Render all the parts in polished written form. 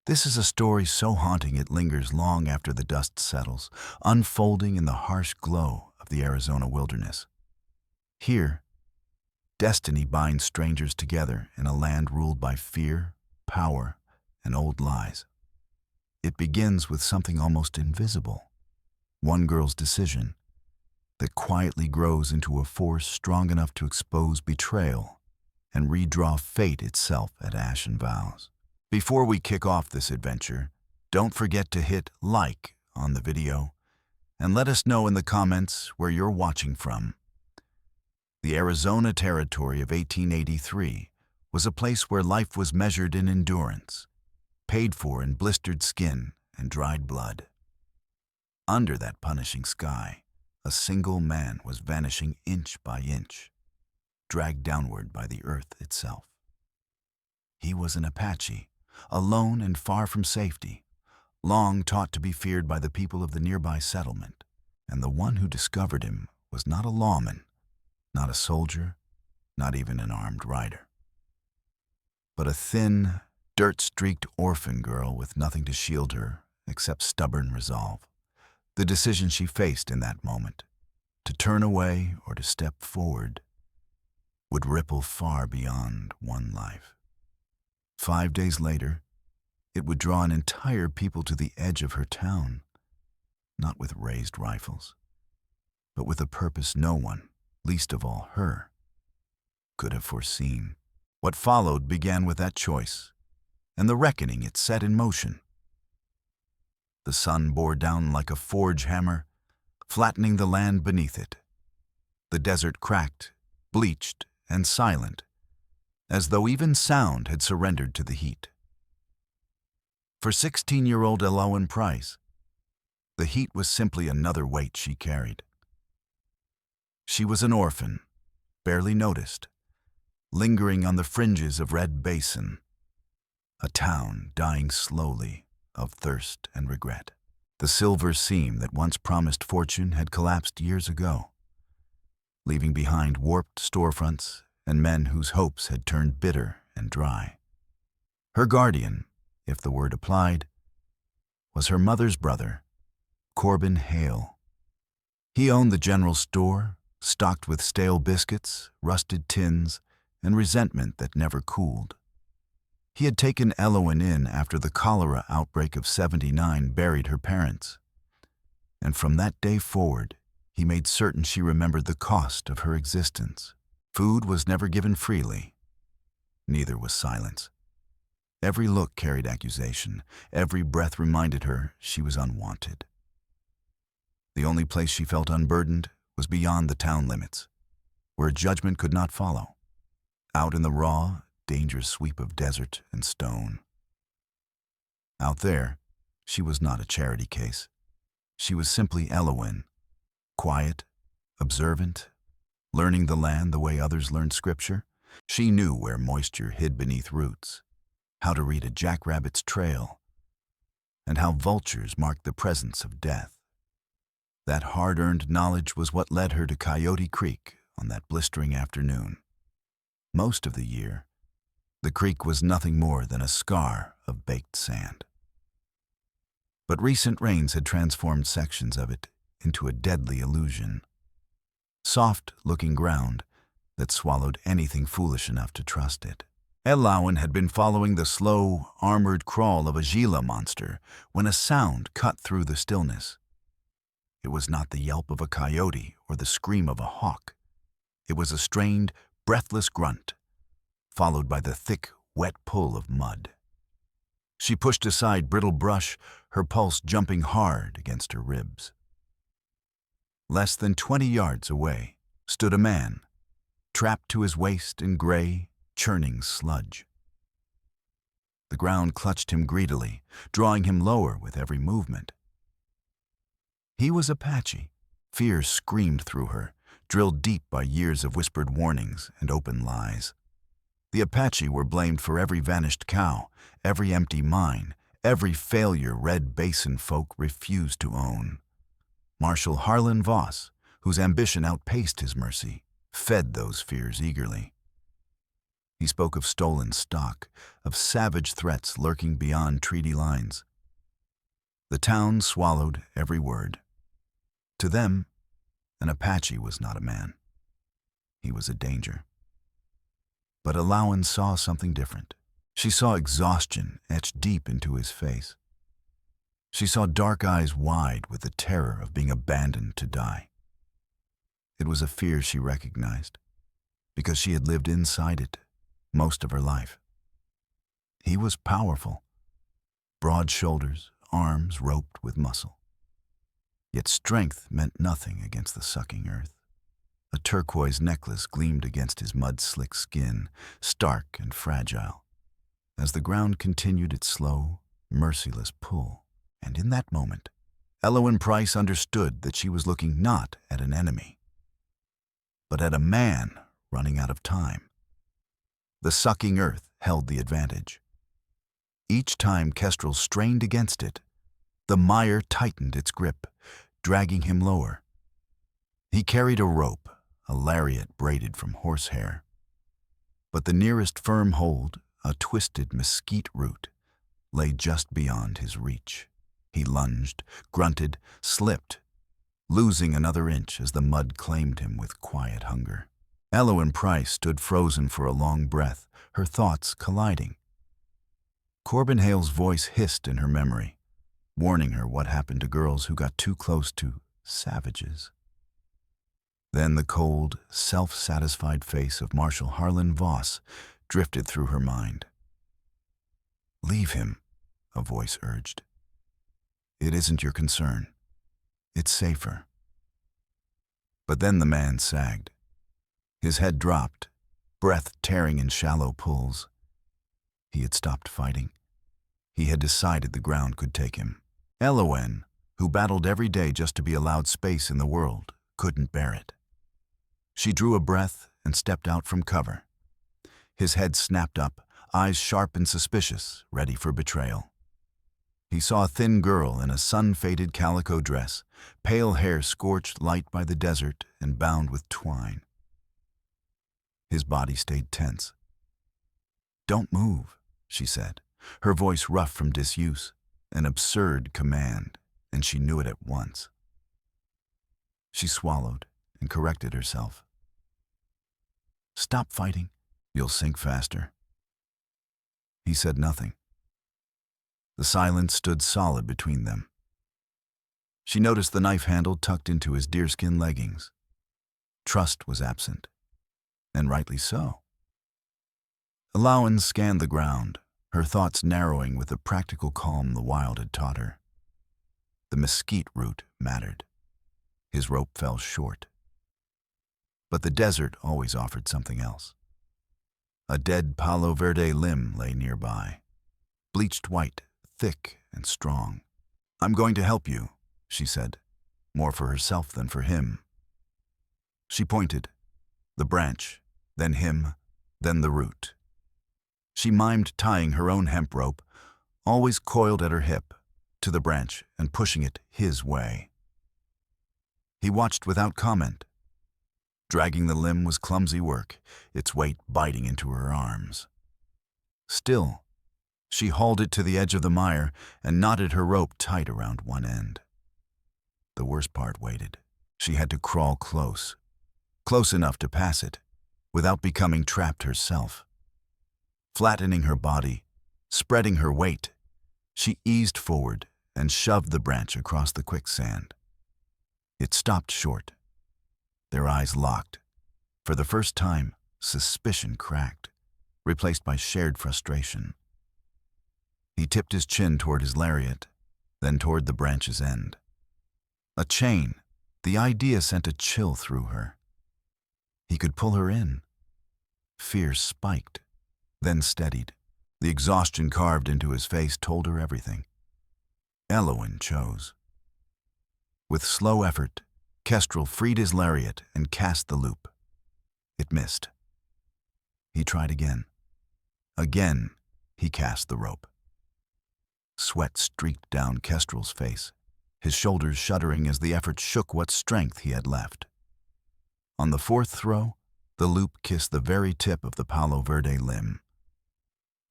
This is a story so haunting it lingers long after the dust settles, unfolding in the harsh glow of the Arizona wilderness. Here, destiny binds strangers together in a land ruled by fear, power, and old lies. It begins with something almost invisible, one girl's decision, that quietly grows into a force strong enough to expose betrayal and redraw fate itself at Ashen Vows. Before we kick off this adventure, don't forget to hit like on the video and let us know in the comments where you're watching from. The Arizona Territory of 1883 was a place where life was measured in endurance, paid for in blistered skin and dried blood. Under that punishing sky, a single man was vanishing inch by inch, dragged downward by the earth itself. He was an Apache, alone and far from safety, long taught to be feared by the people of the nearby settlement, and the one who discovered him was not a lawman, not a soldier, not even an armed rider, but a thin, dirt-streaked orphan girl with nothing to shield her except stubborn resolve. The decision she faced in that moment, to turn away or to step forward, would ripple far beyond one life. 5 days later, it would draw an entire people to the edge of her town, not with raised rifles, but with a purpose no one, least of all her, could have foreseen. What followed began with that choice, and the reckoning it set in motion. The sun bore down like a forge hammer, flattening the land beneath it. The desert cracked, bleached, and silent, as though even sound had surrendered to the heat. For 16-year-old Elowen Price, the heat was simply another weight she carried. She was an orphan, barely noticed, lingering on the fringes of Red Basin, a town dying slowly of thirst and regret. The silver seam that once promised fortune had collapsed years ago, leaving behind warped storefronts and men whose hopes had turned bitter and dry. Her guardian, if the word applied, was her mother's brother, Corbin Hale. He owned the general store, stocked with stale biscuits, rusted tins, and resentment that never cooled. He had taken Elowen in after the cholera outbreak of '79 buried her parents, and from that day forward, he made certain she remembered the cost of her existence. Food was never given freely. Neither was silence. Every look carried accusation. Every breath reminded her she was unwanted. The only place she felt unburdened was beyond the town limits, where judgment could not follow, out in the raw, dangerous sweep of desert and stone. Out there, she was not a charity case. She was simply Elowen, quiet, observant, learning the land the way others learned scripture. She knew where moisture hid beneath roots, how to read a jackrabbit's trail, and how vultures marked the presence of death. That hard-earned knowledge was what led her to Coyote Creek on that blistering afternoon. Most of the year, the creek was nothing more than a scar of baked sand. But recent rains had transformed sections of it into a deadly illusion. Soft-looking ground that swallowed anything foolish enough to trust it. Elowen had been following the slow, armored crawl of a Gila monster when a sound cut through the stillness. It was not the yelp of a coyote or the scream of a hawk. It was a strained, breathless grunt, followed by the thick, wet pull of mud. She pushed aside brittle brush, her pulse jumping hard against her ribs. Less than 20 yards away stood a man, trapped to his waist in gray, churning sludge. The ground clutched him greedily, drawing him lower with every movement. He was Apache. Fear screamed through her, drilled deep by years of whispered warnings and open lies. The Apache were blamed for every vanished cow, every empty mine, every failure Red Basin folk refused to own. Marshal Harlan Voss, whose ambition outpaced his mercy, fed those fears eagerly. He spoke of stolen stock, of savage threats lurking beyond treaty lines. The town swallowed every word. To them, an Apache was not a man. He was a danger. But Alawan saw something different. She saw exhaustion etched deep into his face. She saw dark eyes wide with the terror of being abandoned to die. It was a fear she recognized, because she had lived inside it most of her life. He was powerful, broad shoulders, arms roped with muscle. Yet strength meant nothing against the sucking earth. A turquoise necklace gleamed against his mud-slick skin, stark and fragile, as the ground continued its slow, merciless pull. And in that moment, Elowen Price understood that she was looking not at an enemy, but at a man running out of time. The sucking earth held the advantage. Each time Kestrel strained against it, the mire tightened its grip, dragging him lower. He carried a rope, a lariat braided from horsehair. But the nearest firm hold, a twisted mesquite root, lay just beyond his reach. He lunged, grunted, slipped, losing another inch as the mud claimed him with quiet hunger. Elowen Price stood frozen for a long breath, her thoughts colliding. Corbin Hale's voice hissed in her memory, warning her what happened to girls who got too close to savages. Then the cold, self-satisfied face of Marshal Harlan Voss drifted through her mind. "Leave him," a voice urged. "It isn't your concern. It's safer." But then the man sagged. His head dropped, breath tearing in shallow pulls. He had stopped fighting. He had decided the ground could take him. Elowen, who battled every day just to be allowed space in the world, couldn't bear it. She drew a breath and stepped out from cover. His head snapped up, eyes sharp and suspicious, ready for betrayal. He saw a thin girl in a sun-faded calico dress, pale hair scorched light by the desert and bound with twine. His body stayed tense. "Don't move," she said, her voice rough from disuse, an absurd command, and she knew it at once. She swallowed and corrected herself. "Stop fighting. You'll sink faster." He said nothing. The silence stood solid between them. She noticed the knife handle tucked into his deerskin leggings. Trust was absent, and rightly so. Alawan scanned the ground, her thoughts narrowing with the practical calm the wild had taught her. The mesquite root mattered. His rope fell short. But the desert always offered something else. A dead Palo Verde limb lay nearby, bleached white, thick and strong. "I'm going to help you," she said, more for herself than for him. She pointed, the branch, then him, then the root. She mimed tying her own hemp rope, always coiled at her hip, to the branch and pushing it his way. He watched without comment. Dragging the limb was clumsy work, its weight biting into her arms. Still, she hauled it to the edge of the mire and knotted her rope tight around one end. The worst part waited. She had to crawl close enough to pass it, without becoming trapped herself. Flattening her body, spreading her weight, she eased forward and shoved the branch across the quicksand. It stopped short. Their eyes locked. For the first time, suspicion cracked, replaced by shared frustration. He tipped his chin toward his lariat, then toward the branch's end. A chain, the idea sent a chill through her. He could pull her in. Fear spiked, then steadied. The exhaustion carved into his face told her everything. Elowen chose. With slow effort, Kestrel freed his lariat and cast the loop. It missed. He tried again. Again, he cast the rope. Sweat streaked down Kestrel's face, his shoulders shuddering as the effort shook what strength he had left. On the fourth throw, The loop kissed the very tip of the Palo Verde limb.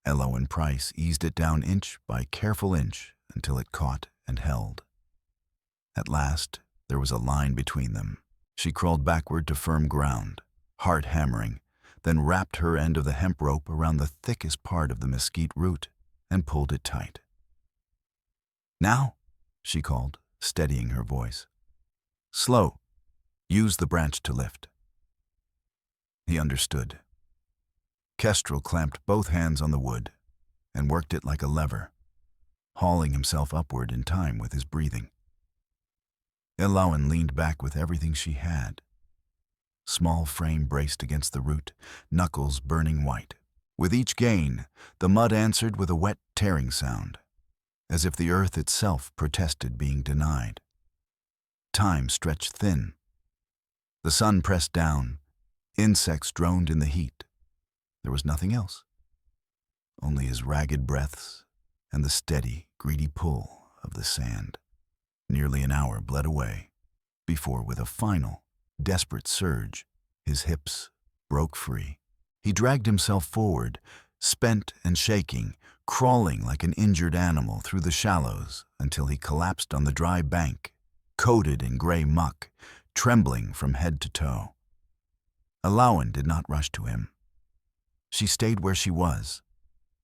Elo and Price eased it down inch by careful inch until it caught and held. At last, there was a line between them. She crawled backward to firm ground, heart hammering, then wrapped her end of the hemp rope around the thickest part of the mesquite root and pulled it tight. "Now," she called, steadying her voice. "Slow. Use the branch to lift." He understood. Kestrel clamped both hands on the wood and worked it like a lever, hauling himself upward in time with his breathing. Elowen leaned back with everything she had. Small frame braced against the root, knuckles burning white. With each gain, the mud answered with a wet tearing sound, as if the earth itself protested being denied. Time stretched thin. The sun pressed down. Insects droned in the heat. There was nothing else. Only his ragged breaths and the steady, greedy pull of the sand. Nearly an hour bled away before, with a final, desperate surge, his hips broke free. He dragged himself forward, spent and shaking, crawling like an injured animal through the shallows until he collapsed on the dry bank, coated in gray muck, trembling from head to toe. Elowen did not rush to him. She stayed where she was,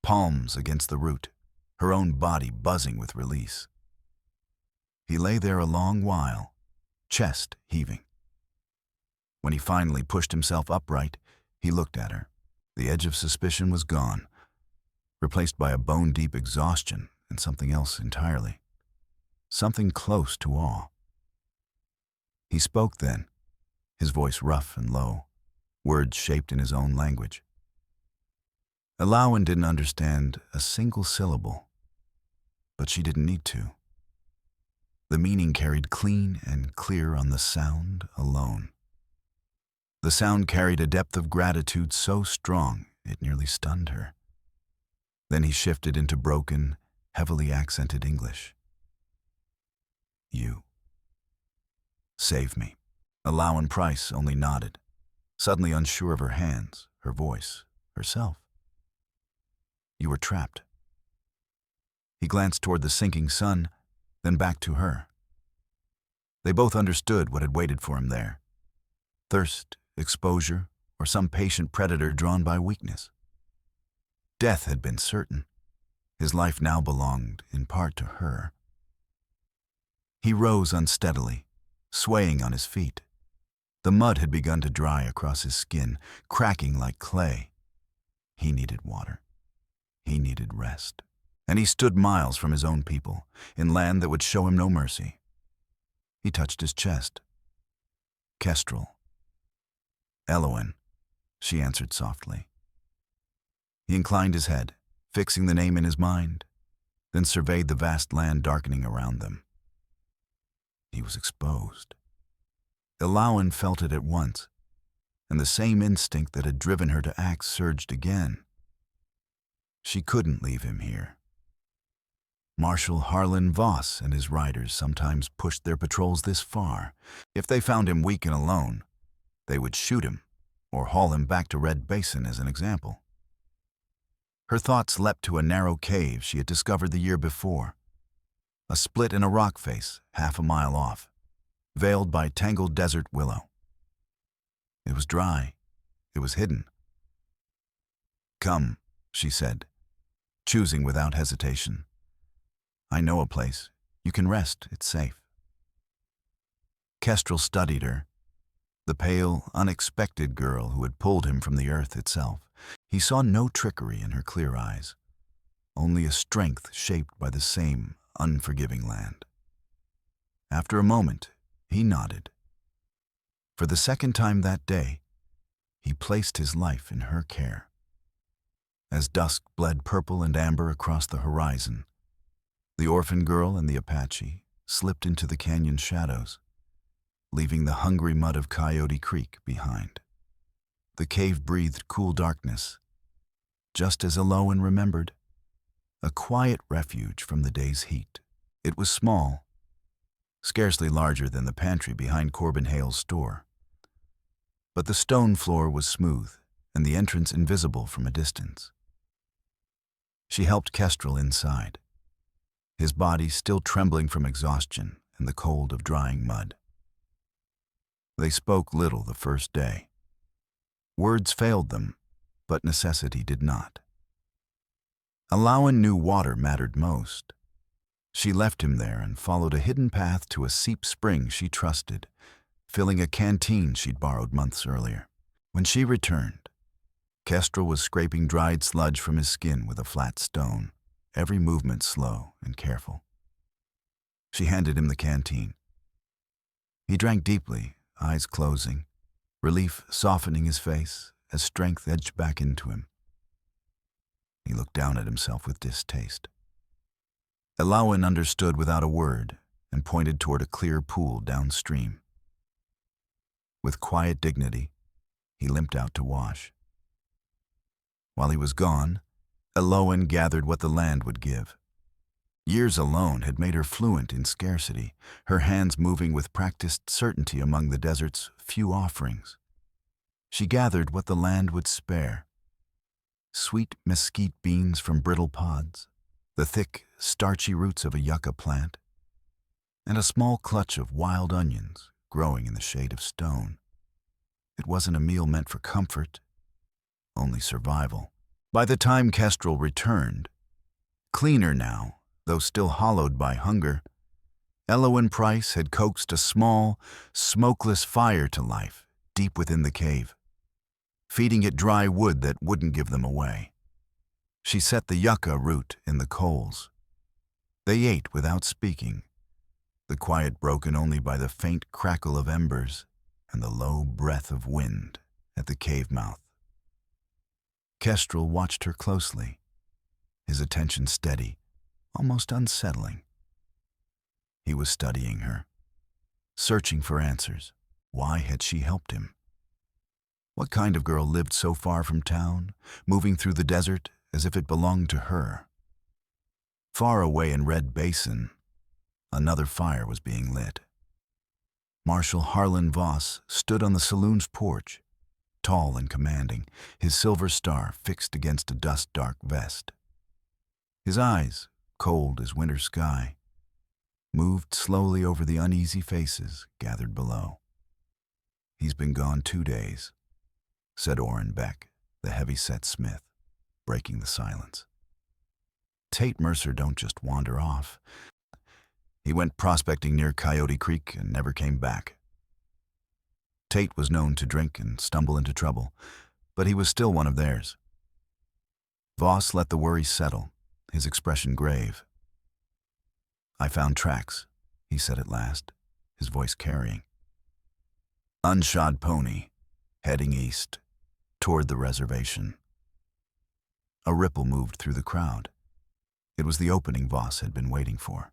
palms against the root, her own body buzzing with release. He lay there a long while, chest heaving. When he finally pushed himself upright, he looked at her. The edge of suspicion was gone, replaced by a bone-deep exhaustion and something else entirely. Something close to awe. He spoke then, his voice rough and low, words shaped in his own language. Elowen didn't understand a single syllable, but she didn't need to. The meaning carried clean and clear on the sound alone. The sound carried a depth of gratitude so strong it nearly stunned her. Then he shifted into broken, heavily accented English. "You save me." Elowen Price only nodded, suddenly unsure of her hands, her voice, herself. "You were trapped." He glanced toward the sinking sun, then back to her. They both understood what had waited for him there. Thirst, exposure, or some patient predator drawn by weakness. Death had been certain. His life now belonged, in part, to her. He rose unsteadily, swaying on his feet. The mud had begun to dry across his skin, cracking like clay. He needed water. He needed rest. And he stood miles from his own people, in land that would show him no mercy. He touched his chest. "Kestrel." "Elowen," she answered softly. He inclined his head, fixing the name in his mind, then surveyed the vast land darkening around them. He was exposed. Elowen felt it at once, and the same instinct that had driven her to act surged again. She couldn't leave him here. Marshal Harlan Voss and his riders sometimes pushed their patrols this far. If they found him weak and alone, they would shoot him or haul him back to Red Basin as an example. Her thoughts leapt to a narrow cave she had discovered the year before, a split in a rock face half a mile off, veiled by tangled desert willow. It was dry. It was hidden. "Come," she said, choosing without hesitation. "I know a place. You can rest. It's safe." Kestrel studied her, the pale, unexpected girl who had pulled him from the earth itself. He saw no trickery in her clear eyes, only a strength shaped by the same unforgiving land. After a moment, he nodded. For the second time that day, he placed his life in her care. As dusk bled purple and amber across the horizon, the orphan girl and the Apache slipped into the canyon shadows, leaving the hungry mud of Coyote Creek behind. The cave breathed cool darkness, just as Elowen remembered, a quiet refuge from the day's heat. It was small, scarcely larger than the pantry behind Corbin Hale's store. but the stone floor was smooth and the entrance invisible from a distance. She helped Kestrel inside, his body still trembling from exhaustion and the cold of drying mud. They spoke little the first day. Words failed them, but necessity did not. Alawan knew water mattered most. She left him there and followed a hidden path to a seep spring she trusted, filling a canteen she'd borrowed months earlier. When she returned, Kestrel was scraping dried sludge from his skin with a flat stone, every movement slow and careful. She handed him the canteen. He drank deeply, eyes closing, relief softening his face as strength edged back into him. He looked down at himself with distaste. Alawan understood without a word and pointed toward a clear pool downstream. With quiet dignity, he limped out to wash. While he was gone, Alawan gathered what the land would give. Years alone had made her fluent in scarcity, her hands moving with practiced certainty among the desert's few offerings. She gathered what the land would spare. Sweet mesquite beans from brittle pods, the thick, starchy roots of a yucca plant, and a small clutch of wild onions growing in the shade of stone. It wasn't a meal meant for comfort, only survival. By the time Kestrel returned, cleaner now, though still hollowed by hunger, Alawan Price had coaxed a small, smokeless fire to life deep within the cave, feeding it dry wood that wouldn't give them away. She set the yucca root in the coals. They ate without speaking, the quiet broken only by the faint crackle of embers and the low breath of wind at the cave mouth. Kestrel watched her closely, his attention steady, almost unsettling. He was studying her, searching for answers. Why had she helped him? What kind of girl lived so far from town, moving through the desert as if it belonged to her? Far away in Red Basin, another fire was being lit. Marshal Harlan Voss stood on the saloon's porch, tall and commanding, his silver star fixed against a dust-dark vest. His eyes, cold as winter sky, moved slowly over the uneasy faces gathered below. "He's been gone 2 days," said Orrin Beck, the heavy-set smith, breaking the silence. "Tate Mercer don't just wander off. He went prospecting near Coyote Creek and never came back. Tate was known to drink and stumble into trouble, but he was still one of theirs." Voss let the worry settle, his expression grave. "I found tracks," he said at last, his voice carrying. "Unshod pony, heading east, toward the reservation." A ripple moved through the crowd. It was the opening Voss had been waiting for.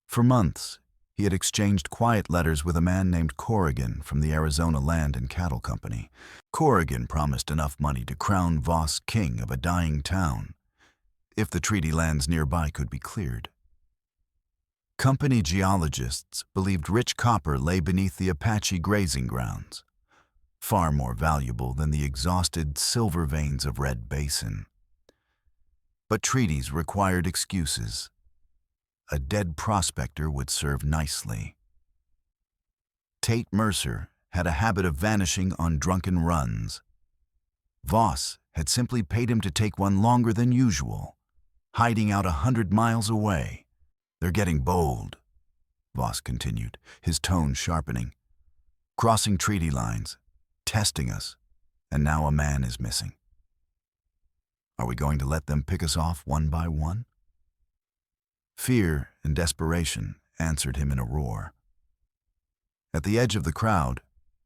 For months, he had exchanged quiet letters with a man named Corrigan from the Arizona Land and Cattle Company. Corrigan promised enough money to crown Voss king of a dying town, if the treaty lands nearby could be cleared. Company geologists believed rich copper lay beneath the Apache grazing grounds, far more valuable than the exhausted silver veins of Red Basin. But treaties required excuses. A dead prospector would serve nicely. Tate Mercer had a habit of vanishing on drunken runs. Voss had simply paid him to take one longer than usual, hiding out 100 miles away. "They're getting bold," Voss continued, his tone sharpening. "Crossing treaty lines, testing us, and now a man is missing. Are we going to let them pick us off one by one?" Fear and desperation answered him in a roar. At the edge of the crowd,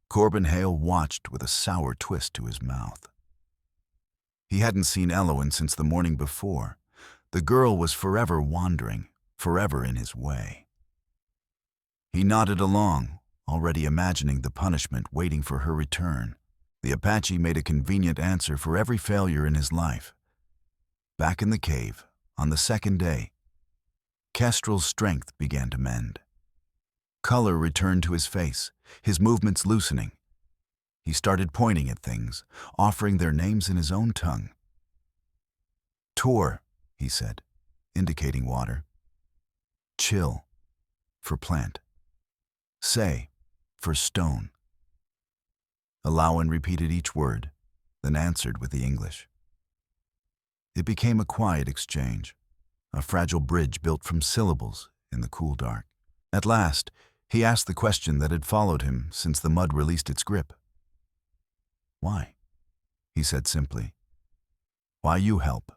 Corbin Hale watched with a sour twist to his mouth. He hadn't seen Alawan since the morning before. The girl was forever wandering, forever in his way. He nodded along, already imagining the punishment waiting for her return. The Apache made a convenient answer for every failure in his life. Back in the cave, on the second day, Kestrel's strength began to mend. Color returned to his face, his movements loosening. He started pointing at things, offering their names in his own tongue. Tor, he said, indicating water. Chill, for plant. Say, for stone. Lawman repeated each word, then answered with the English. It became a quiet exchange, a fragile bridge built from syllables in the cool dark. At last, he asked the question that had followed him since the mud released its grip. Why? He said simply. Why you help?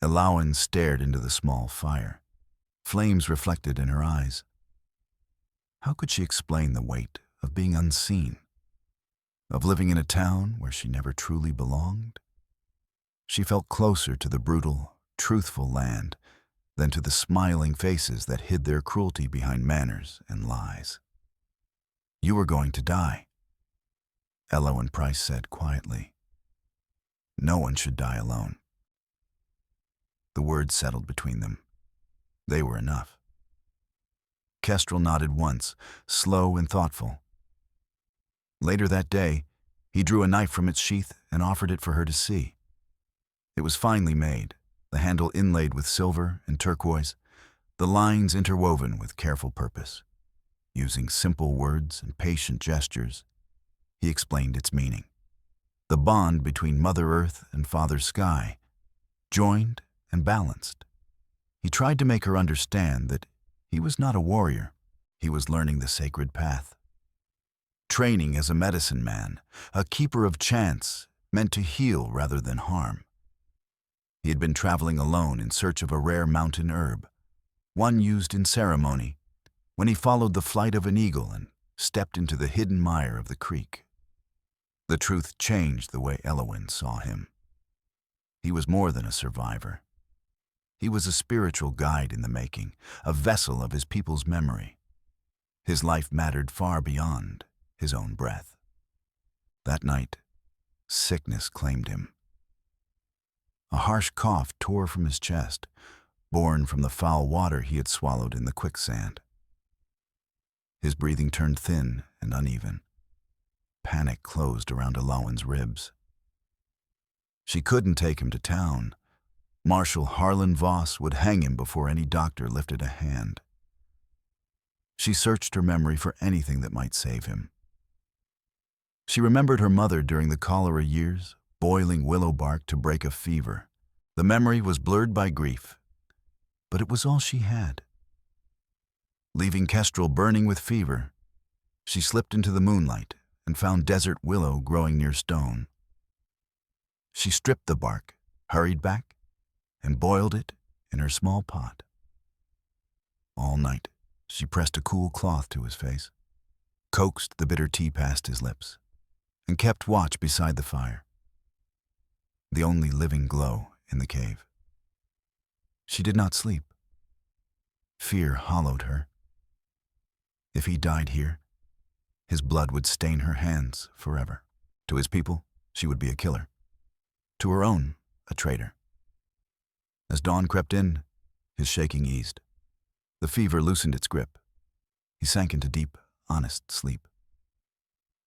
Lawman stared into the small fire. Flames reflected in her eyes. How could she explain the weight of being unseen? Of living in a town where she never truly belonged? She felt closer to the brutal, truthful land than to the smiling faces that hid their cruelty behind manners and lies. You were going to die, Lawman Price said quietly. No one should die alone. The words settled between them. They were enough. Kestrel nodded once, slow and thoughtful. Later that day, he drew a knife from its sheath and offered it for her to see. It was finely made, the handle inlaid with silver and turquoise, the lines interwoven with careful purpose. Using simple words and patient gestures, he explained its meaning. The bond between Mother Earth and Father Sky, joined and balanced. He tried to make her understand that he was not a warrior. He was learning the sacred path. Training as a medicine man, a keeper of chance, meant to heal rather than harm. He had been traveling alone in search of a rare mountain herb, one used in ceremony, when he followed the flight of an eagle and stepped into the hidden mire of the creek. The truth changed the way Lawman saw him. He was more than a survivor. He was a spiritual guide in the making, a vessel of his people's memory. His life mattered far beyond his own breath. That night, sickness claimed him. A harsh cough tore from his chest, born from the foul water he had swallowed in the quicksand. His breathing turned thin and uneven. Panic closed around Lawman's ribs. She couldn't take him to town. Marshal Harlan Voss would hang him before any doctor lifted a hand. She searched her memory for anything that might save him. She remembered her mother during the cholera years, boiling willow bark to break a fever. The memory was blurred by grief, but it was all she had. Leaving Kestrel burning with fever, she slipped into the moonlight and found desert willow growing near stone. She stripped the bark, hurried back, and boiled it in her small pot. All night, she pressed a cool cloth to his face, coaxed the bitter tea past his lips, and kept watch beside the fire, the only living glow in the cave. She did not sleep. Fear hollowed her. If he died here, his blood would stain her hands forever. To his people, she would be a killer. To her own, a traitor. As dawn crept in, his shaking eased. The fever loosened its grip. He sank into deep, honest sleep.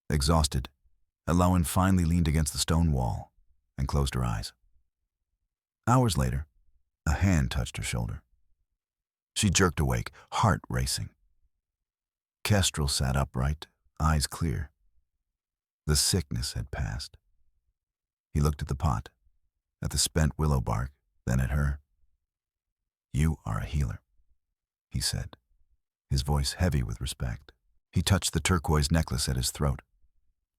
Exhausted, Lawman finally leaned against the stone wall and closed her eyes. Hours later, a hand touched her shoulder. She jerked awake, heart racing. Kestrel sat upright, eyes clear. The sickness had passed. He looked at the pot, at the spent willow bark, then at her. You are a healer, he said, his voice heavy with respect. He touched the turquoise necklace at his throat.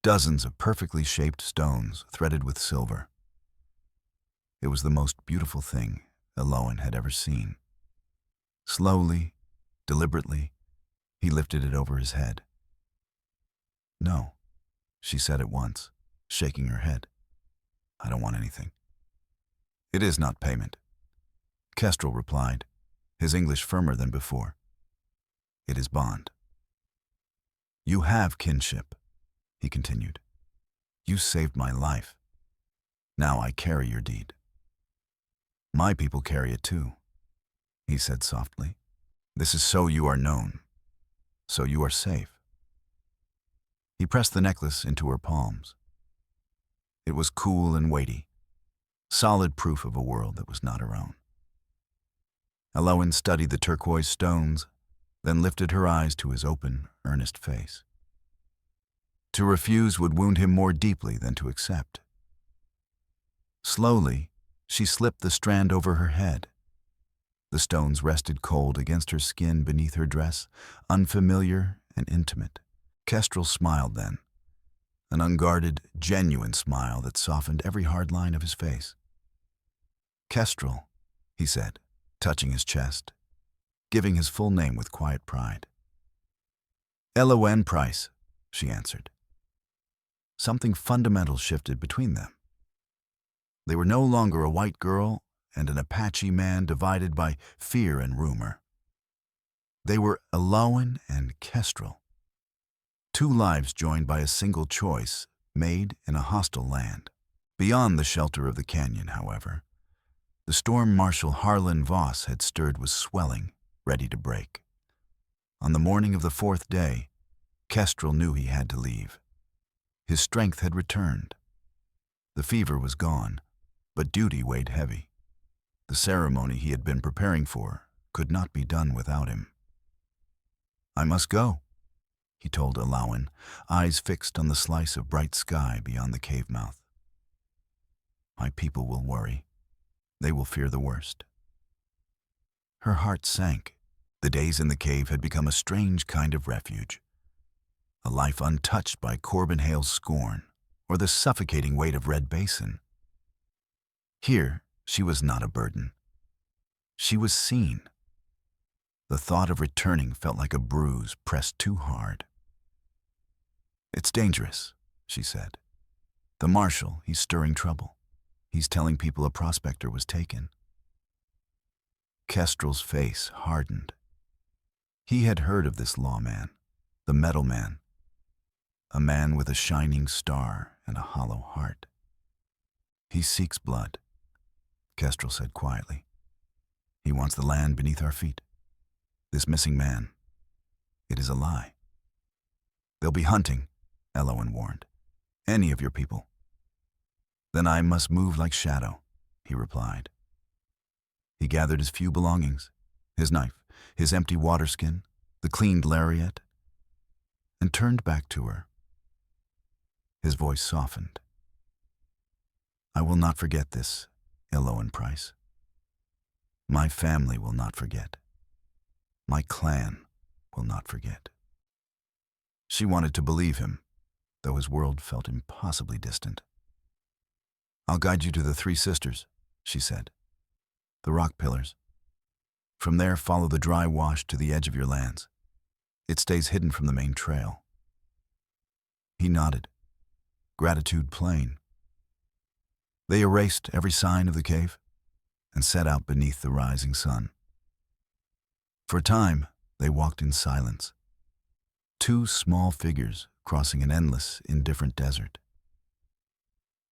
Dozens of perfectly shaped stones threaded with silver. It was the most beautiful thing Lawman had ever seen. Slowly, deliberately, he lifted it over his head. No, she said at once, shaking her head. I don't want anything. It is not payment, Kestrel replied, his English firmer than before. It is bond. You have kinship, he continued. You saved my life. Now I carry your deed. My people carry it too, he said softly. This is so you are known, so you are safe. He pressed the necklace into her palms. It was cool and weighty, solid proof of a world that was not her own. Elowen studied the turquoise stones, then lifted her eyes to his open, earnest face. To refuse would wound him more deeply than to accept. Slowly, she slipped the strand over her head. The stones rested cold against her skin beneath her dress, unfamiliar and intimate. Kestrel smiled then, an unguarded, genuine smile that softened every hard line of his face. "Kestrel," he said, touching his chest, giving his full name with quiet pride. "Elowen Price," she answered. Something fundamental shifted between them. They were no longer a white girl and an Apache man divided by fear and rumor. They were Elowen and Kestrel, two lives joined by a single choice made in a hostile land. Beyond the shelter of the canyon, however, the storm Marshal Harlan Voss had stirred was swelling, ready to break. On the morning of the fourth day, Kestrel knew he had to leave. His strength had returned. The fever was gone, but duty weighed heavy. The ceremony he had been preparing for could not be done without him. "I must go," he told Elowen, eyes fixed on the slice of bright sky beyond the cave mouth. "My people will worry. They will fear the worst." Her heart sank. The days in the cave had become a strange kind of refuge, a life untouched by Corbin Hale's scorn or the suffocating weight of Red Basin. Here, she was not a burden. She was seen. The thought of returning felt like a bruise pressed too hard. "It's dangerous," she said. "The Marshal, he's stirring trouble. He's telling people a prospector was taken." Kestrel's face hardened. He had heard of this lawman, the metal man, a man with a shining star and a hollow heart. "He seeks blood," Kestrel said quietly. "He wants the land beneath our feet. This missing man, it is a lie." "They'll be hunting," Elowen warned. "Any of your people." "Then I must move like shadow," he replied. He gathered his few belongings, his knife, his empty water skin, the cleaned lariat, and turned back to her. His voice softened. "I will not forget this, Elowen Price. My family will not forget. My clan will not forget." She wanted to believe him, though his world felt impossibly distant. "I'll guide you to the Three Sisters," she said. "The rock pillars. From there, follow the dry wash to the edge of your lands. It stays hidden from the main trail." He nodded, gratitude plain. They erased every sign of the cave and set out beneath the rising sun. For a time, they walked in silence, two small figures crossing an endless, indifferent desert.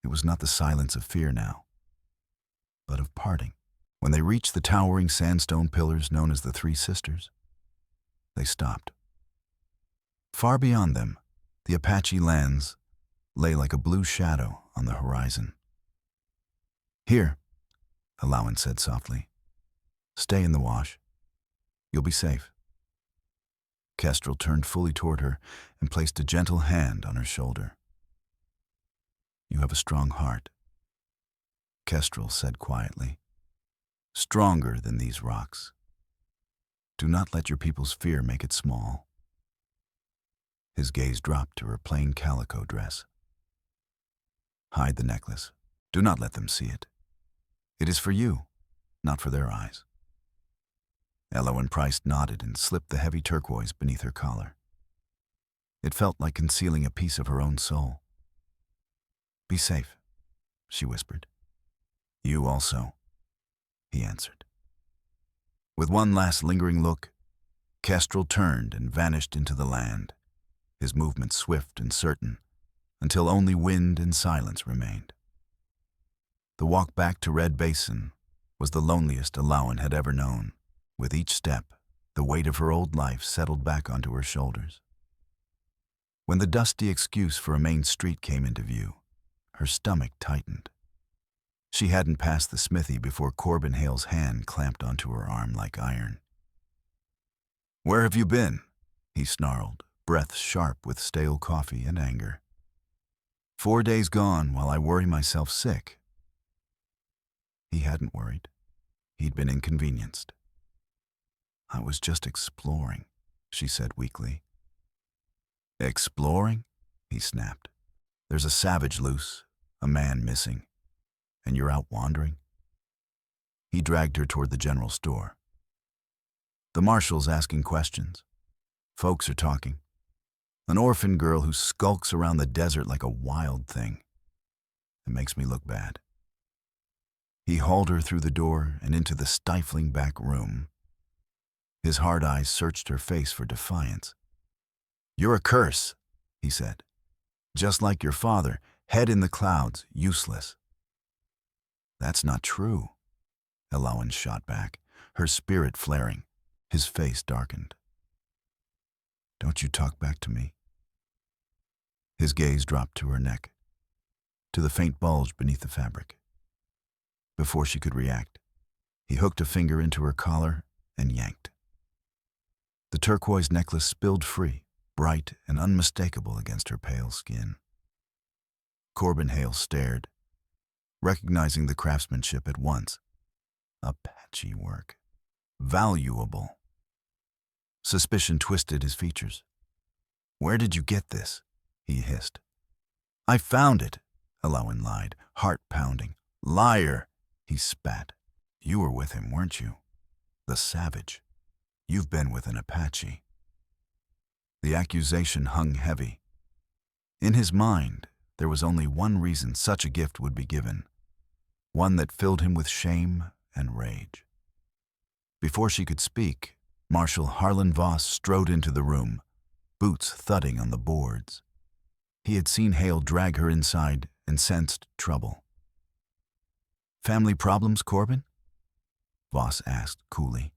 It was not the silence of fear now, but of parting. When they reached the towering sandstone pillars known as the Three Sisters, they stopped. Far beyond them, the Apache lands lay like a blue shadow on the horizon. "Here," Elowen said softly. "Stay in the wash. You'll be safe." Kestrel turned fully toward her and placed a gentle hand on her shoulder. "You have a strong heart," Kestrel said quietly. "Stronger than these rocks. Do not let your people's fear make it small." His gaze dropped to her plain calico dress. "Hide the necklace. Do not let them see it. It is for you, not for their eyes." Elowen Price nodded and slipped the heavy turquoise beneath her collar. It felt like concealing a piece of her own soul. "Be safe," she whispered. "You also," he answered. With one last lingering look, Kestrel turned and vanished into the land, his movements swift and certain, until only wind and silence remained. The walk back to Red Basin was the loneliest Elowen had ever known. With each step, the weight of her old life settled back onto her shoulders. When the dusty excuse for a main street came into view, her stomach tightened. She hadn't passed the smithy before Corbin Hale's hand clamped onto her arm like iron. "Where have you been?" he snarled, breath sharp with stale coffee and anger. "4 days gone while I worry myself sick." He hadn't worried. He'd been inconvenienced. "I was just exploring," she said weakly. "Exploring?" he snapped. "There's a savage loose, a man missing, and you're out wandering?" He dragged her toward the general store. "The marshal's asking questions. Folks are talking. An orphan girl who skulks around the desert like a wild thing. It makes me look bad." He hauled her through the door and into the stifling back room. His hard eyes searched her face for defiance. "You're a curse," he said. "Just like your father, head in the clouds, useless." "That's not true," Elowen shot back, her spirit flaring. His face darkened. "Don't you talk back to me." His gaze dropped to her neck, to the faint bulge beneath the fabric. Before she could react, he hooked a finger into her collar and yanked. The turquoise necklace spilled free, bright and unmistakable against her pale skin. Corbin Hale stared, recognizing the craftsmanship at once. Apache work. Valuable. Suspicion twisted his features. "Where did you get this?" he hissed. "I found it," Elowen lied, heart pounding. "Liar!" he spat. "You were with him, weren't you? The savage. You've been with an Apache." The accusation hung heavy. In his mind, there was only one reason such a gift would be given, one that filled him with shame and rage. Before she could speak, Marshal Harlan Voss strode into the room, boots thudding on the boards. He had seen Hale drag her inside and sensed trouble. "Family problems, Corbin?" Voss asked coolly.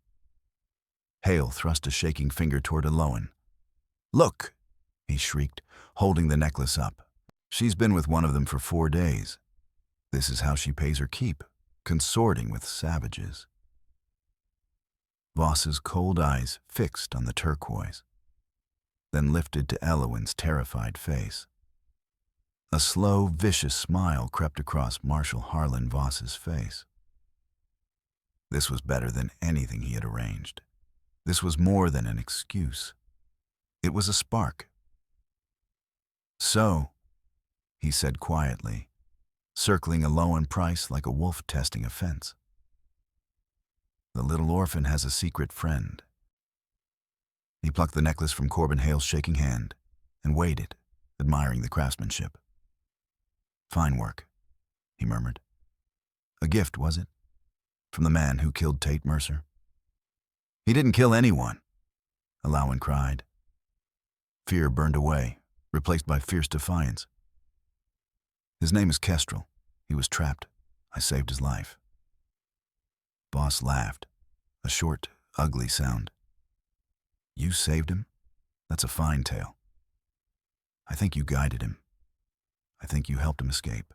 Hale thrust a shaking finger toward Elowen. "Look!" he shrieked, holding the necklace up. "She's been with one of them for 4 days. This is how she pays her keep, consorting with savages." Voss's cold eyes fixed on the turquoise, then lifted to Elowen's terrified face. A slow, vicious smile crept across Marshal Harlan Voss's face. This was better than anything he had arranged. This was more than an excuse. It was a spark. "So," he said quietly, circling Elowen Price like a wolf testing a fence. "The little orphan has a secret friend." He plucked the necklace from Corbin Hale's shaking hand and weighed it, admiring the craftsmanship. "Fine work," he murmured. "A gift, was it? From the man who killed Tate Mercer?" "He didn't kill anyone," Elowen cried. Fear burned away, replaced by fierce defiance. "His name is Kestrel. He was trapped. I saved his life." Voss laughed, a short, ugly sound. "You saved him? That's a fine tale. I think you guided him. I think you helped him escape."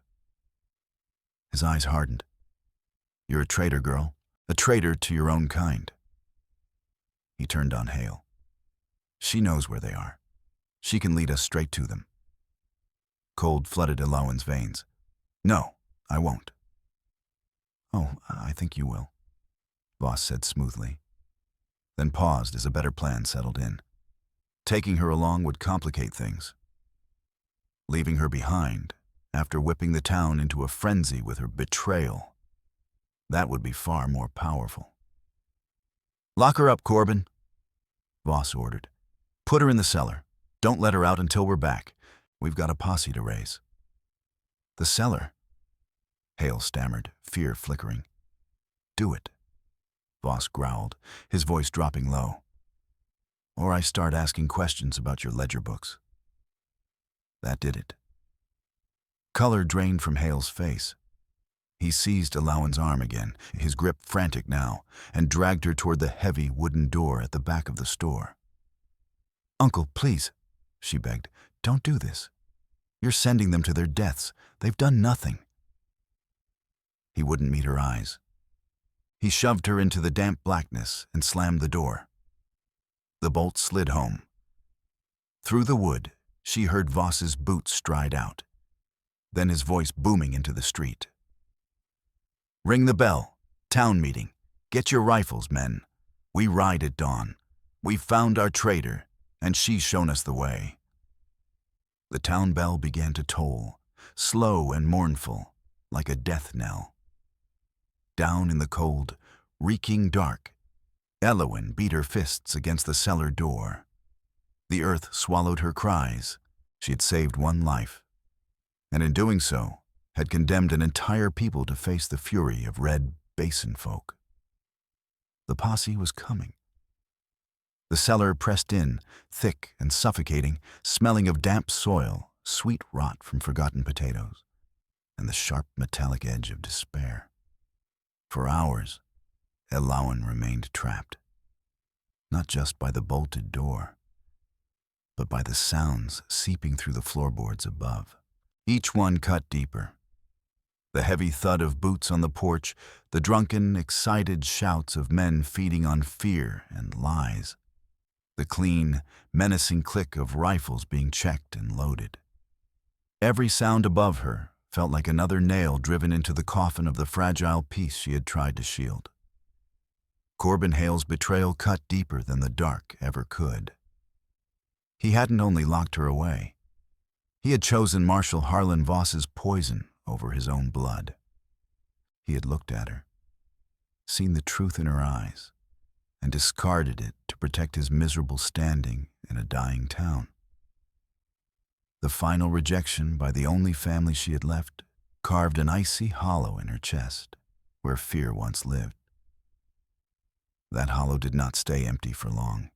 His eyes hardened. "You're a traitor, girl. A traitor to your own kind." He turned on Hale. "She knows where they are. She can lead us straight to them." Cold flooded Elowen's veins. "No, I won't." "Oh, I think you will," Voss said smoothly, then paused as a better plan settled in. Taking her along would complicate things. Leaving her behind, after whipping the town into a frenzy with her betrayal, that would be far more powerful. "Lock her up, Corbin," Voss ordered. "Put her in the cellar. Don't let her out until we're back. We've got a posse to raise." "The cellar?" Hale stammered, fear flickering. "Do it," Voss growled, his voice dropping low. "Or I start asking questions about your ledger books." That did it. Color drained from Hale's face. He seized Elowen's arm again, his grip frantic now, and dragged her toward the heavy wooden door at the back of the store. "Uncle, please," she begged. "Don't do this. You're sending them to their deaths. They've done nothing." He wouldn't meet her eyes. He shoved her into the damp blackness and slammed the door. The bolt slid home. Through the wood, she heard Voss's boots stride out, then his voice booming into the street. "Ring the bell. Town meeting. Get your rifles, men. We ride at dawn. We've found our traitor, and she's shown us the way." The town bell began to toll, slow and mournful, like a death knell. Down in the cold, reeking dark, Elowen beat her fists against the cellar door. The earth swallowed her cries. She had saved one life, and in doing so, had condemned an entire people to face the fury of red basin folk. The posse was coming. The cellar pressed in, thick and suffocating, smelling of damp soil, sweet rot from forgotten potatoes, and the sharp metallic edge of despair. For hours, Elowen remained trapped, not just by the bolted door, but by the sounds seeping through the floorboards above. Each one cut deeper. The heavy thud of boots on the porch, the drunken, excited shouts of men feeding on fear and lies, the clean, menacing click of rifles being checked and loaded. Every sound above her felt like another nail driven into the coffin of the fragile peace she had tried to shield. Corbin Hale's betrayal cut deeper than the dark ever could. He hadn't only locked her away. He had chosen Marshal Harlan Voss's poison over his own blood. He had looked at her, seen the truth in her eyes, and discarded it to protect his miserable standing in a dying town. The final rejection by the only family she had left carved an icy hollow in her chest where fear once lived. That hollow did not stay empty for long.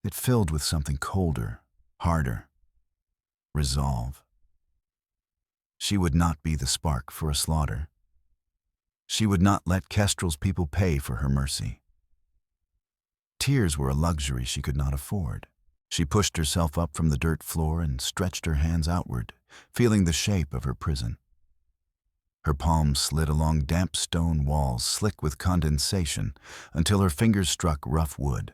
It filled with something colder, harder: resolve. She would not be the spark for a slaughter. She would not let Kestrel's people pay for her mercy. Tears were a luxury she could not afford. She pushed herself up from the dirt floor and stretched her hands outward, feeling the shape of her prison. Her palms slid along damp stone walls slick with condensation until her fingers struck rough wood.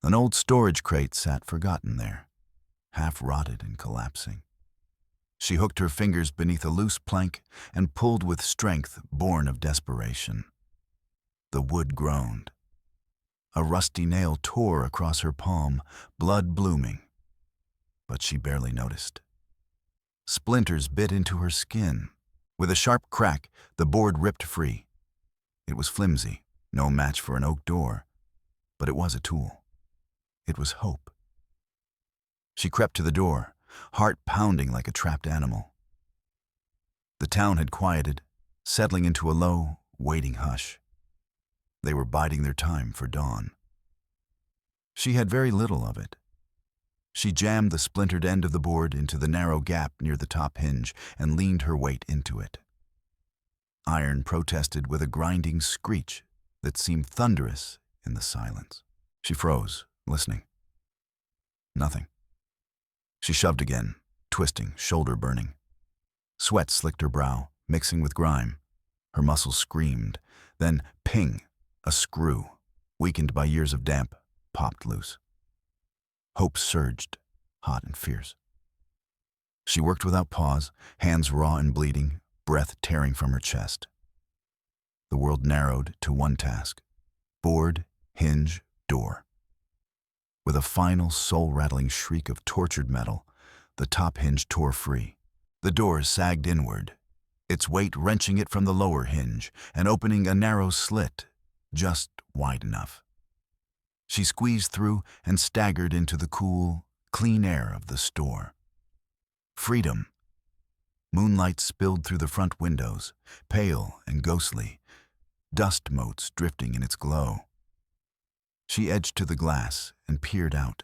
An old storage crate sat forgotten there, half rotted and collapsing. She hooked her fingers beneath a loose plank and pulled with strength born of desperation. The wood groaned. A rusty nail tore across her palm, blood blooming. But she barely noticed. Splinters bit into her skin. With a sharp crack, the board ripped free. It was flimsy, no match for an oak door, but it was a tool. It was hope. She crept to the door, heart pounding like a trapped animal. The town had quieted, settling into a low, waiting hush. They were biding their time for dawn. She had very little of it. She jammed the splintered end of the board into the narrow gap near the top hinge and leaned her weight into it. Iron protested with a grinding screech that seemed thunderous in the silence. She froze, listening. Nothing. She shoved again, twisting, shoulder burning. Sweat slicked her brow, mixing with grime. Her muscles screamed. Then, ping, a screw, weakened by years of damp, popped loose. Hope surged, hot and fierce. She worked without pause, hands raw and bleeding, breath tearing from her chest. The world narrowed to one task: board, hinge, door. With a final soul-rattling shriek of tortured metal, the top hinge tore free. The door sagged inward, its weight wrenching it from the lower hinge and opening a narrow slit, just wide enough. She squeezed through and staggered into the cool, clean air of the store. Freedom. Moonlight spilled through the front windows, pale and ghostly, dust motes drifting in its glow. She edged to the glass and peered out.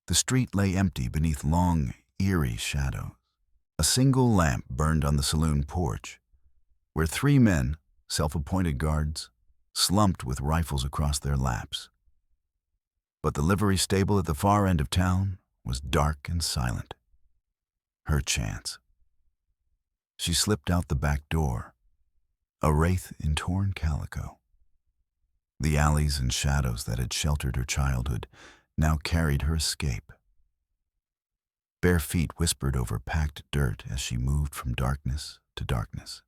The street lay empty beneath long, eerie shadows. A single lamp burned on the saloon porch, where 3 men, self-appointed guards, slumped with rifles across their laps. But the livery stable at the far end of town was dark and silent. Her chance. She slipped out the back door, a wraith in torn calico. The alleys and shadows that had sheltered her childhood now carried her escape. Bare feet whispered over packed dirt as she moved from darkness to darkness.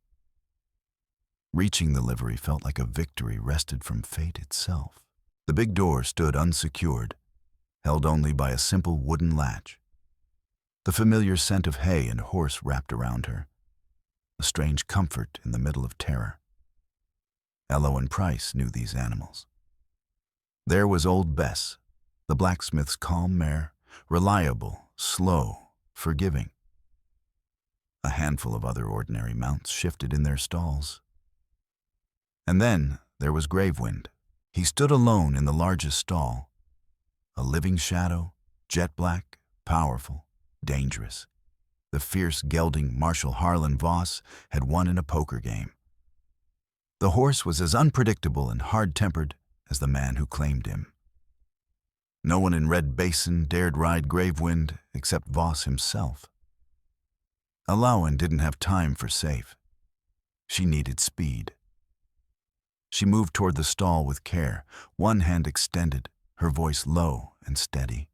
Reaching the livery felt like a victory wrested from fate itself. The big door stood unsecured, held only by a simple wooden latch. The familiar scent of hay and horse wrapped around her, a strange comfort in the middle of terror. Ello and Price knew these animals. There was old Bess, the blacksmith's calm mare, reliable, slow, forgiving. A handful of other ordinary mounts shifted in their stalls. And then there was Gravewind. He stood alone in the largest stall, a living shadow, jet black, powerful, dangerous. The fierce, gelding Marshal Harlan Voss had won in a poker game. The horse was as unpredictable and hard-tempered as the man who claimed him. No one in Red Basin dared ride Gravewind except Voss himself. Alawan didn't have time for safe. She needed speed. She moved toward the stall with care, one hand extended, her voice low and steady.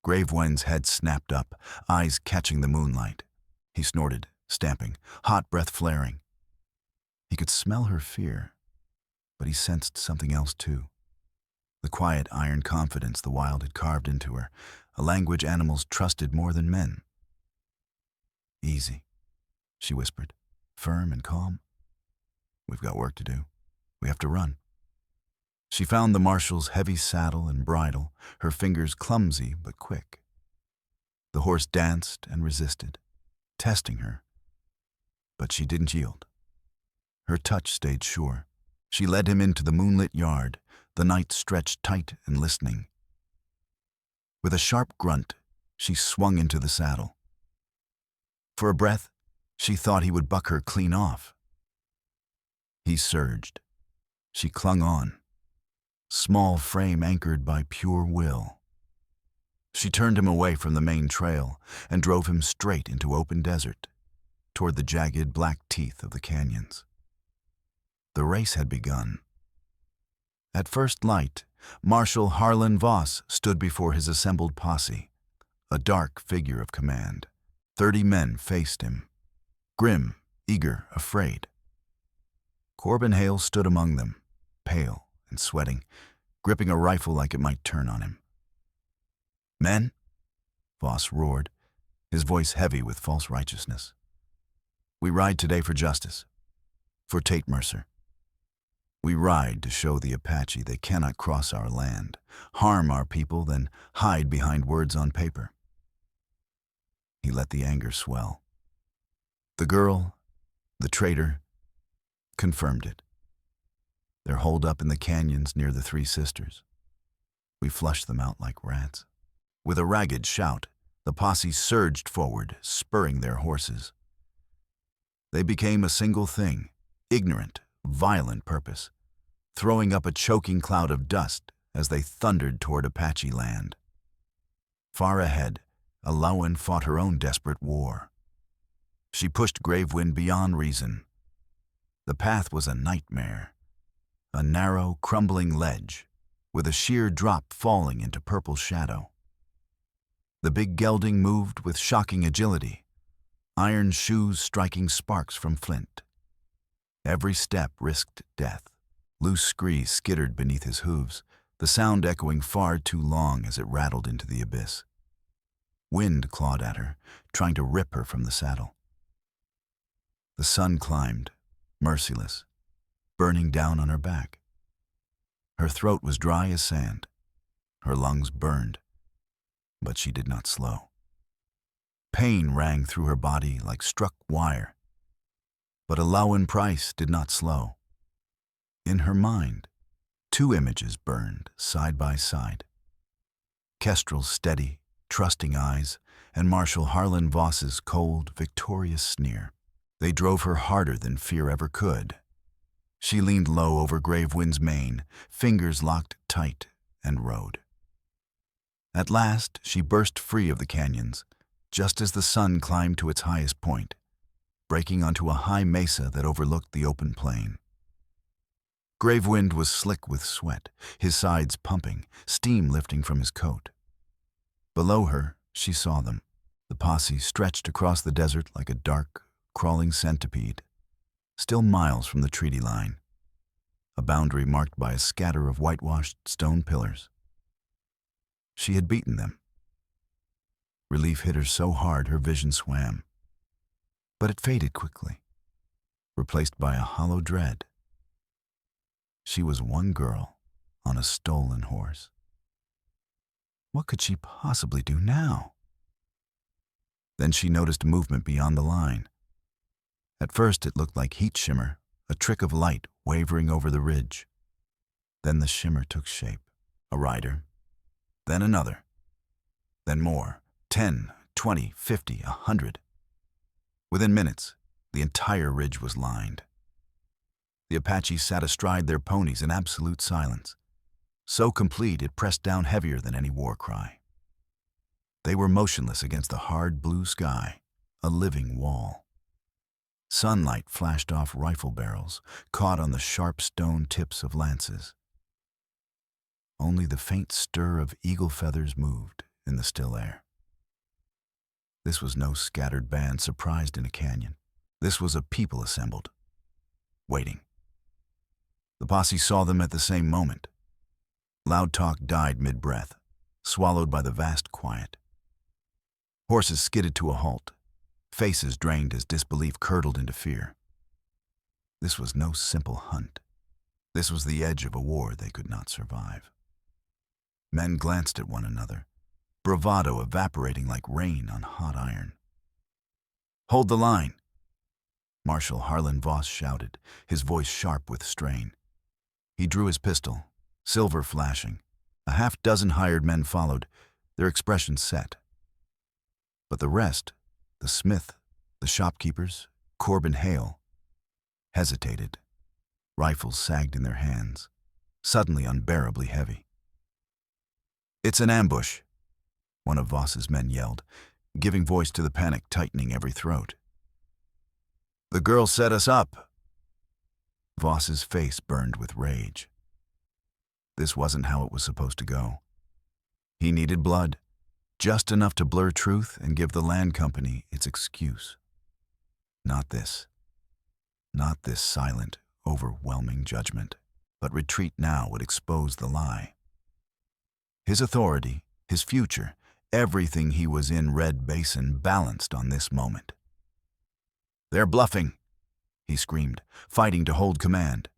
Gravewind's head snapped up, eyes catching the moonlight. He snorted, stamping, hot breath flaring. He could smell her fear, but he sensed something else too. The quiet iron confidence the wild had carved into her, a language animals trusted more than men. "Easy," she whispered, firm and calm. "We've got work to do. We have to run." She found the marshal's heavy saddle and bridle, her fingers clumsy but quick. The horse danced and resisted, testing her, but she didn't yield. Her touch stayed sure. She led him into the moonlit yard, the night stretched tight and listening. With a sharp grunt, she swung into the saddle. For a breath, she thought he would buck her clean off. He surged. She clung on, small frame anchored by pure will. She turned him away from the main trail and drove him straight into open desert, toward the jagged black teeth of the canyons. The race had begun. At first light, Marshal Harlan Voss stood before his assembled posse, a dark figure of command. 30 men faced him, grim, eager, afraid. Corbin Hale stood among them, pale and sweating, gripping a rifle like it might turn on him. "Men," Voss roared, his voice heavy with false righteousness. "We ride today for justice, for Tate Mercer. We ride to show the Apache they cannot cross our land, harm our people, then hide behind words on paper." He let the anger swell. The girl, the traitor, confirmed it. They're holed up in the canyons near the Three Sisters. We flushed them out like rats. With a ragged shout, the posse surged forward, spurring their horses. They became a single thing, ignorant, violent purpose, throwing up a choking cloud of dust as they thundered toward Apache land. Far ahead, Alawan fought her own desperate war. She pushed Gravewind beyond reason. The path was a nightmare, a narrow, crumbling ledge, with a sheer drop falling into purple shadow. The big gelding moved with shocking agility, iron shoes striking sparks from flint. Every step risked death. Loose screes skittered beneath his hooves, the sound echoing far too long as it rattled into the abyss. Wind clawed at her, trying to rip her from the saddle. The sun climbed, merciless, burning down on her back. Her throat was dry as sand. Her lungs burned, but she did not slow. Pain rang through her body like struck wire. But Alawan Price did not slow. In her mind, 2 images burned side by side. Kestrel's steady, trusting eyes, and Marshal Harlan Voss's cold, victorious sneer. They drove her harder than fear ever could. She leaned low over Gravewind's mane, fingers locked tight, and rode. At last, she burst free of the canyons, just as the sun climbed to its highest point, breaking onto a high mesa that overlooked the open plain. Gravewind was slick with sweat, his sides pumping, steam lifting from his coat. Below her, she saw them, the posse stretched across the desert like a dark, crawling centipede, still miles from the treaty line, a boundary marked by a scatter of whitewashed stone pillars. She had beaten them. Relief hit her so hard her vision swam. But it faded quickly, replaced by a hollow dread. She was one girl on a stolen horse. What could she possibly do now? Then she noticed movement beyond the line. At first it looked like heat shimmer, a trick of light wavering over the ridge. Then the shimmer took shape. A rider, then another, then more, 10, 20, 50, 100. Within minutes, the entire ridge was lined. The Apaches sat astride their ponies in absolute silence, so complete it pressed down heavier than any war cry. They were motionless against the hard blue sky, a living wall. Sunlight flashed off rifle barrels, caught on the sharp stone tips of lances. Only the faint stir of eagle feathers moved in the still air. This was no scattered band surprised in a canyon. This was a people assembled, waiting. The posse saw them at the same moment. Loud talk died mid-breath, swallowed by the vast quiet. Horses skidded to a halt. Faces drained as disbelief curdled into fear. This was no simple hunt. This was the edge of a war they could not survive. Men glanced at one another, bravado evaporating like rain on hot iron. "Hold the line!" Marshal Harlan Voss shouted, his voice sharp with strain. He drew his pistol, silver flashing. A half-dozen hired men followed, their expressions set. But the rest, the smith, the shopkeepers, Corbin Hale, hesitated. Rifles sagged in their hands, suddenly unbearably heavy. "It's an ambush," one of Voss's men yelled, giving voice to the panic tightening every throat. "The girl set us up." Voss's face burned with rage. This wasn't how it was supposed to go. He needed blood, just enough to blur truth and give the land company its excuse. Not this. Not this silent, overwhelming judgment. But retreat now would expose the lie. His authority, his future, everything he was in Red Basin balanced on this moment. "They're bluffing," he screamed, fighting to hold command.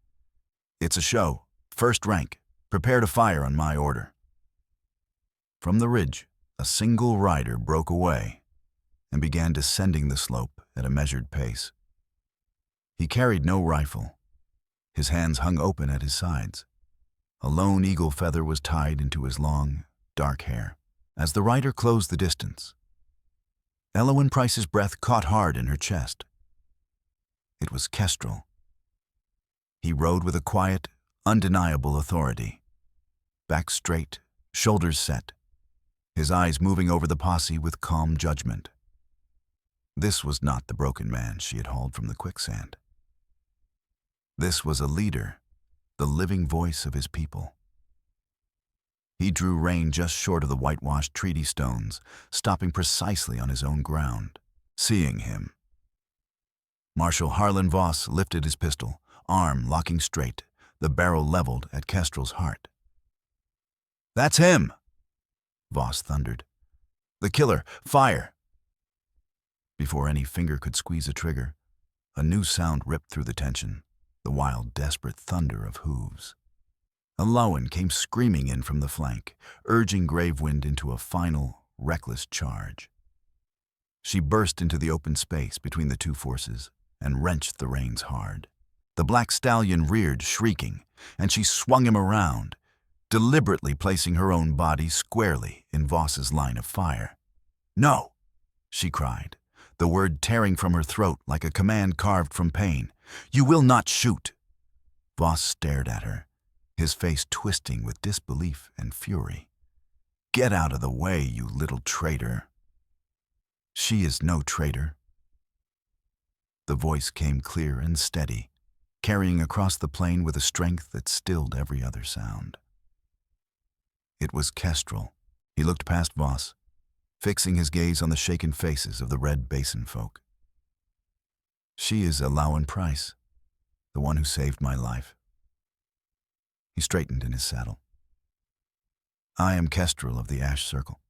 "It's a show, first rank. Prepare to fire on my order." From the ridge, a single rider broke away and began descending the slope at a measured pace. He carried no rifle. His hands hung open at his sides. A lone eagle feather was tied into his long, dark hair. As the rider closed the distance, Elowen Price's breath caught hard in her chest. It was Kestrel. He rode with a quiet, undeniable authority. Back straight, shoulders set, his eyes moving over the posse with calm judgment. This was not the broken man she had hauled from the Quicksand. This was a leader, the living voice of his people. He drew rein just short of the whitewashed treaty stones, stopping precisely on his own ground. Seeing him, Marshal Harlan Voss lifted his pistol, arm locking straight, the barrel leveled at Kestrel's heart. "That's him!" Voss thundered. "The killer! Fire!" Before any finger could squeeze a trigger, a new sound ripped through the tension, the wild, desperate thunder of hooves. A lawman came screaming in from the flank, urging Gravewind into a final, reckless charge. She burst into the open space between the two forces and wrenched the reins hard. The black stallion reared, shrieking, and she swung him around, deliberately placing her own body squarely in Voss's line of fire. "No!" she cried, the word tearing from her throat like a command carved from pain. "You will not shoot!" Voss stared at her, his face twisting with disbelief and fury. Get out of the way, you little traitor. She is no traitor. The voice came clear and steady, carrying across the plain with a strength that stilled every other sound. It was Kestrel. He looked past Voss, fixing his gaze on the shaken faces of the Red Basin folk. She is a lawman, the one who saved my life. He straightened in his saddle. I am Kestrel of the Ash Circle.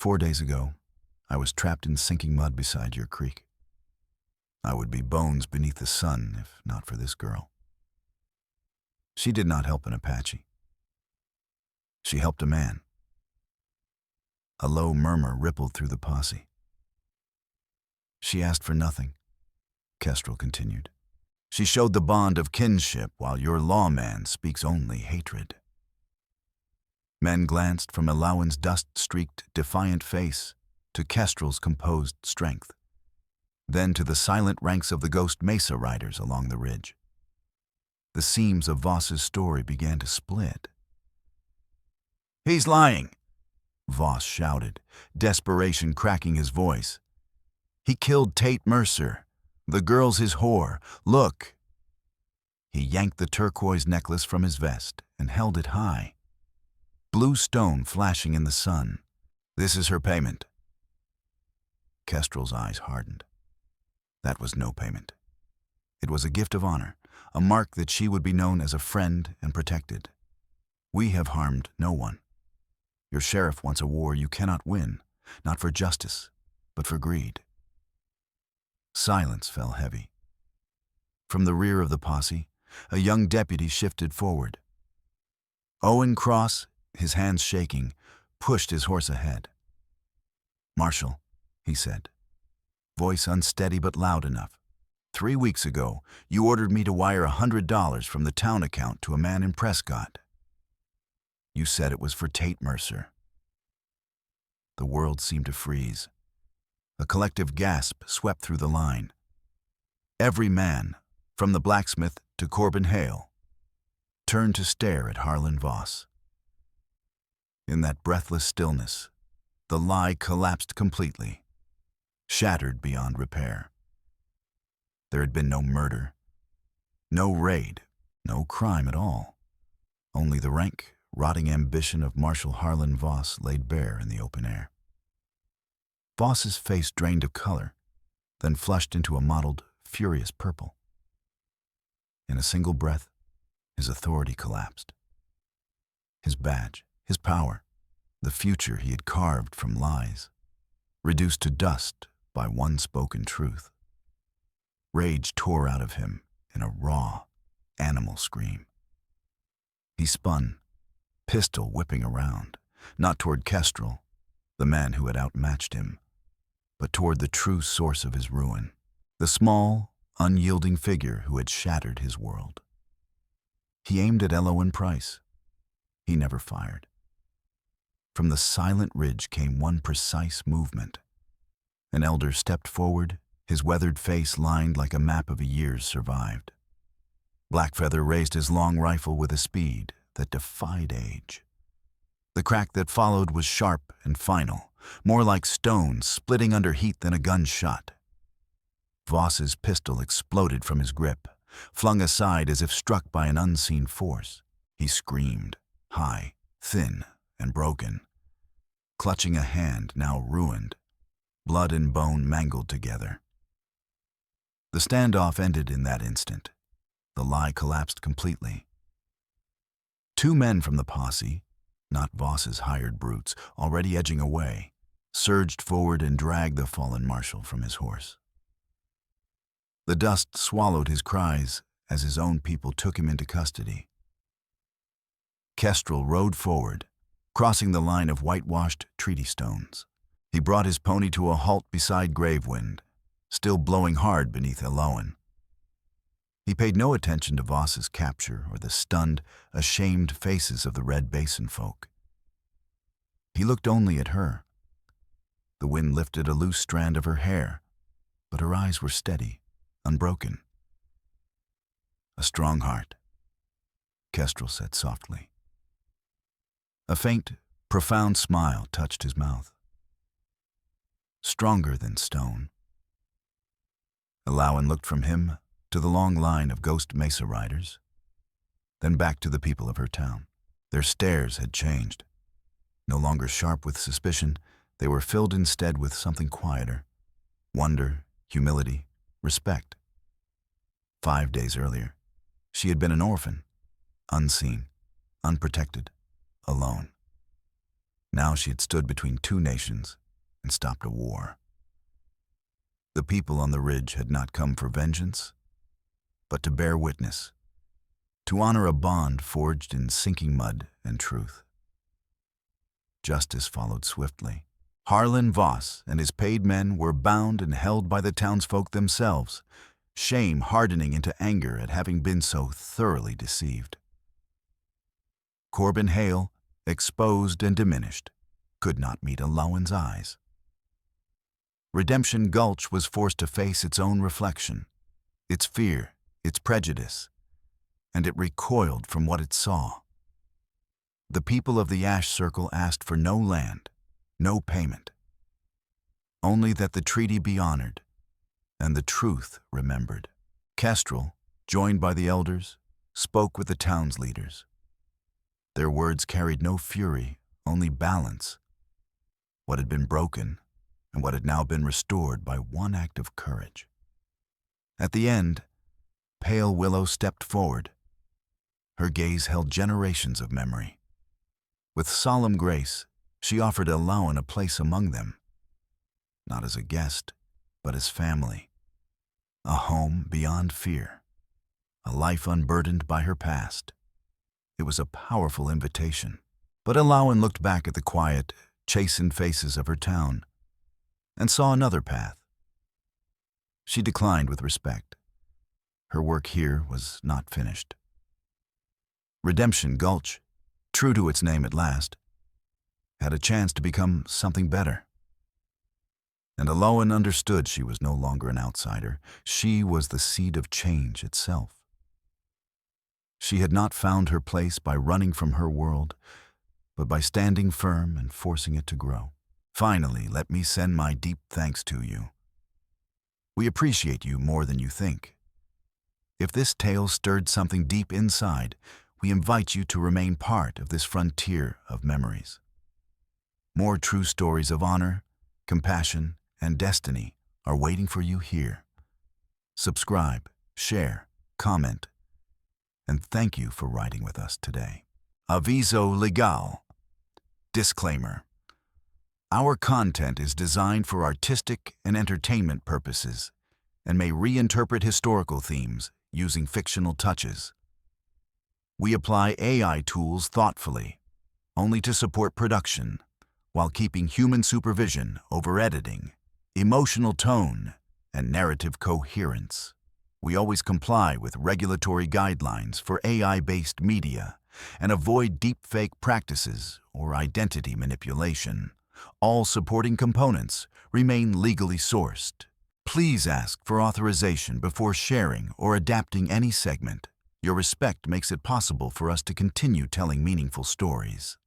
4 days ago, I was trapped in sinking mud beside your creek. I would be bones beneath the sun if not for this girl. She did not help an Apache. She helped a man. A low murmur rippled through the posse. She asked for nothing, Kestrel continued. She showed the bond of kinship while your lawman speaks only hatred. Men glanced from Elauen's dust-streaked, defiant face to Kestrel's composed strength, then to the silent ranks of the ghost mesa riders along the ridge. The seams of Voss's story began to split. He's lying, Voss shouted, desperation cracking his voice. He killed Tate Mercer. The girl's his whore. Look. He yanked the turquoise necklace from his vest and held it high. Blue stone flashing in the sun. This is her payment. Kestrel's eyes hardened. That was no payment. It was a gift of honor, a mark that she would be known as a friend and protected. We have harmed no one. Your sheriff wants a war you cannot win, not for justice, but for greed. Silence fell heavy. From the rear of the posse, a young deputy shifted forward. Owen Cross, his hands shaking, pushed his horse ahead. Marshal, he said, voice unsteady but loud enough. 3 weeks ago, you ordered me to wire $100 from the town account to a man in Prescott. You said it was for Tate Mercer. The world seemed to freeze. A collective gasp swept through the line. Every man, from the blacksmith to Corbin Hale, turned to stare at Harlan Voss. In that breathless stillness, the lie collapsed completely, shattered beyond repair. There had been no murder, no raid, no crime at all. Only the rank, rotting ambition of Marshal Harlan Voss laid bare in the open air. Voss's face drained of color, then flushed into a mottled, furious purple. In a single breath, his authority collapsed. His badge, his power, the future he had carved from lies, reduced to dust by one spoken truth. Rage tore out of him in a raw, animal scream. He spun, pistol whipping around, not toward Kestrel, the man who had outmatched him, but toward the true source of his ruin, the small, unyielding figure who had shattered his world. He aimed at Elowen Price. He never fired. From the silent ridge came one precise movement. An elder stepped forward, his weathered face lined like a map of a years survived. Blackfeather raised his long rifle with a speed that defied age. The crack that followed was sharp and final, more like stone splitting under heat than a gunshot. Voss's pistol exploded from his grip, flung aside as if struck by an unseen force. He screamed, high, thin, and broken, clutching a hand now ruined, blood and bone mangled together. The standoff ended in that instant. The lie collapsed completely. 2 men from the posse, not Voss's hired brutes, already edging away, surged forward and dragged the fallen marshal from his horse. The dust swallowed his cries as his own people took him into custody. Kestrel rode forward, crossing the line of whitewashed treaty stones. He brought his pony to a halt beside Gravewind, still blowing hard beneath Elowen. He paid no attention to Voss's capture or the stunned, ashamed faces of the Red Basin folk. He looked only at her. The wind lifted a loose strand of her hair, but her eyes were steady, unbroken. A strong heart, Kestrel said softly. A faint, profound smile touched his mouth. Stronger than stone. Lawman looked from him to the long line of ghost mesa riders, then back to the people of her town. Their stares had changed. No longer sharp with suspicion, they were filled instead with something quieter. Wonder, humility, respect. 5 days earlier, she had been an orphan, unseen, unprotected, alone. Now she had stood between two nations and stopped a war. The people on the ridge had not come for vengeance, but to bear witness, to honor a bond forged in sinking mud and truth. Justice followed swiftly. Vows and his paid men were bound and held by the townsfolk themselves, shame hardening into anger at having been so thoroughly deceived. Corbin Hale, exposed and diminished, could not meet Lawman's eyes. Redemption Gulch was forced to face its own reflection, its fear, its prejudice, and it recoiled from what it saw. The people of the Ash Circle asked for no land, no payment, only that the treaty be honored and the truth remembered. Kestrel, joined by the elders, spoke with the town's leaders. Their words carried no fury, only balance. What had been broken and what had now been restored by one act of courage. At the end, Pale Willow stepped forward. Her gaze held generations of memory. With solemn grace, she offered Lawman a place among them, not as a guest, but as family, a home beyond fear, a life unburdened by her past. It was a powerful invitation, but Lawman looked back at the quiet, chastened faces of her town and saw another path. She declined with respect. Her work here was not finished. Redemption Gulch, true to its name at last, had a chance to become something better. And Lawman understood she was no longer an outsider. She was the seed of change itself. She had not found her place by running from her world, but by standing firm and forcing it to grow. Finally, let me send my deep thanks to you. We appreciate you more than you think. If this tale stirred something deep inside, we invite you to remain part of this frontier of memories. More true stories of honor, compassion, and destiny are waiting for you here. Subscribe, share, comment, and thank you for riding with us today. Aviso legal. Disclaimer. Our content is designed for artistic and entertainment purposes and may reinterpret historical themes using fictional touches. We apply AI tools thoughtfully, only to support production, while keeping human supervision over editing, emotional tone, and narrative coherence. We always comply with regulatory guidelines for AI-based media and avoid deepfake practices or identity manipulation. All supporting components remain legally sourced. Please ask for authorization before sharing or adapting any segment. Your respect makes it possible for us to continue telling meaningful stories.